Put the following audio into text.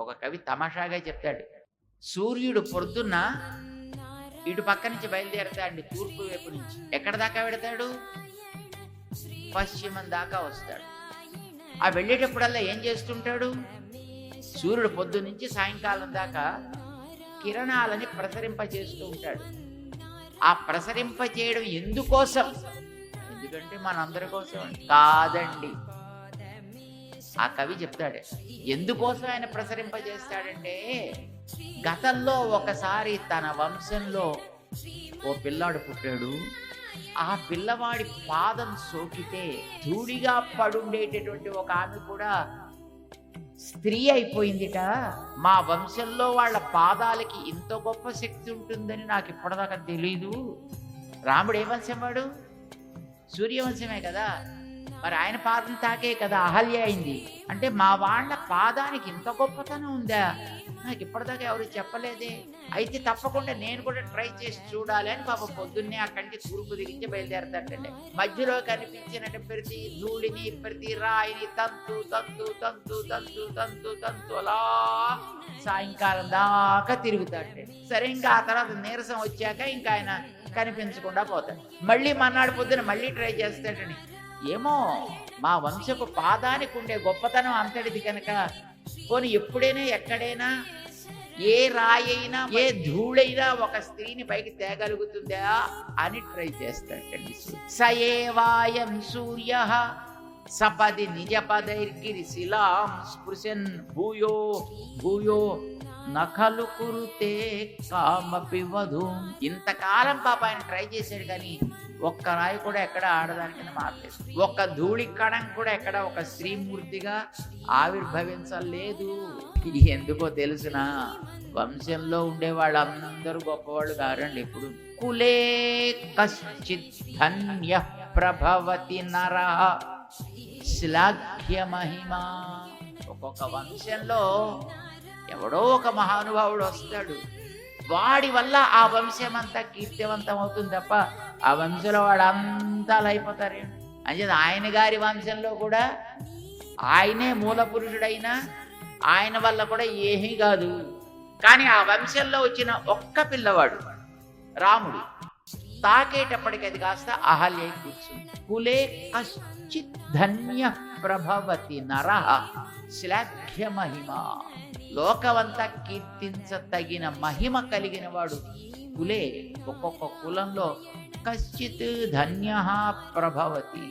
ఒక కవి తమాషాగా చెప్తాడు, సూర్యుడు పొద్దున్న ఇటు పక్క నుంచి బయలుదేరతాడు తూర్పు వైపు నుంచి. ఎక్కడ దాకా వెడతాడు? పశ్చిమం దాకా వస్తాడు. ఆ వెళ్ళేటప్పుడల్లా ఏం చేస్తుంటాడు? సూర్యుడు పొద్దు నుంచి సాయంకాలం దాకా కిరణాలని ప్రసరింపజేస్తూ ఉంటాడు. ఆ ప్రసరింపజేయడం ఎందుకోసం? ఎందుకంటే మనందరి కోసం కాదండి. ఆ కవి చెప్తాడు ఎందుకోసం ఆయన ప్రసరింపజేస్తాడంటే, గతంలో ఒకసారి తన వంశంలో ఓ పిల్లాడు పుట్టాడు. ఆ పిల్లవాడి పాదం సోకితే ధూళిగా పడుండేటటువంటి ఒక ఆమె కూడా స్త్రీ అయిపోయిందిట. మా వంశంలో వాళ్ళ పాదాలకి ఇంత గొప్ప శక్తి ఉంటుందని నాకు ఇప్పటిదాకా తెలీదు. రాముడు ఏ వంశం వాడు? సూర్యవంశమే కదా. మరి ఆయన పాదం తాకే కదా అహల్య అయింది. అంటే మా వాళ్ళ పాదానికి ఇంత గొప్పతనం ఉందా? నాకు ఇప్పటిదాకా ఎవరు చెప్పలేదే. అయితే తప్పకుండా నేను కూడా ట్రై చేసి చూడాలి అని పాప పొద్దున్నే అక్కడి నుంచి తూర్పు దిగించి బయలుదేరతాడండి. మధ్యలో కనిపించిన ప్రతి ధూళిని, ప్రతి రాయిని తంతు తంతు తంతు తంతు తంతు తంతు అలా సాయంకాలం దాకా తిరుగుతాడు. సరే, ఇంకా ఆ తర్వాత నీరసం వచ్చాక ఇంకా ఆయన కనిపించకుండా పోతాడు. మళ్ళీ మన్నాడు పొద్దున మళ్ళీ ట్రై చేస్తాడని, ఏమో మా వంశపు పాదానికి ఉండే గొప్పతనం అంతటిది కనుక పోనీ ఎప్పుడైనా ఎక్కడైనా ఏ రాయైనా ఏ ధూళైనా ఒక స్త్రీని పైకి తేగలుగుతుందా అని ట్రై చేస్తాడండి. సయేవాయం సూర్య సపది నిజపదైర్గిరి శిలాం స్పృశన్ భూయో భూయో నఖలు కురుతే కామపి వధూ. ఇంతకాలం పాప ఆయన ట్రై చేశాడు కానీ ఒక్క రాయి కూడా ఎక్కడ ఆడదానికి మారలేదు. ఒక్క ధూళి కణం కూడా ఎక్కడ ఒక స్త్రీమూర్తిగా ఆవిర్భవించలేదు. ఎందుకో తెలుసిన, వంశంలో ఉండే వాళ్ళందరూ గొప్పవాళ్ళు కారండి. ఇప్పుడు కులే కశ్చిత్ ధన్య ప్రభవతి నర శ్లాఘ్య మహిమా. ఒక్కొక్క వంశంలో ఎవడో ఒక మహానుభావుడు వస్తాడు, వాడి వల్ల ఆ వంశం అంతా కీర్తివంతం అవుతుంది తప్ప ఆ వంశంలో వాడంతా అయిపోతారు. అంచేది ఆయన గారి వంశంలో కూడా ఆయనే మూల పురుషుడైనా ఆయన వల్ల కూడా ఏమీ కాదు. కానీ ఆ వంశంలో వచ్చిన ఒక్క పిల్లవాడు రాముడు తాకేటప్పటికి అది కాస్త అహల్య కూర్చుంది. కులే కశ్చిత్ ధన్య ప్రభవతి నరః శ్లాఘ్య మహిమ. లోకమంతా కీర్తించతగిన మహిమ కలిగిన వాడు కులే. ఒక్కొక్క కులంలో కశ్చిత్ ధన్య ప్రభవతి.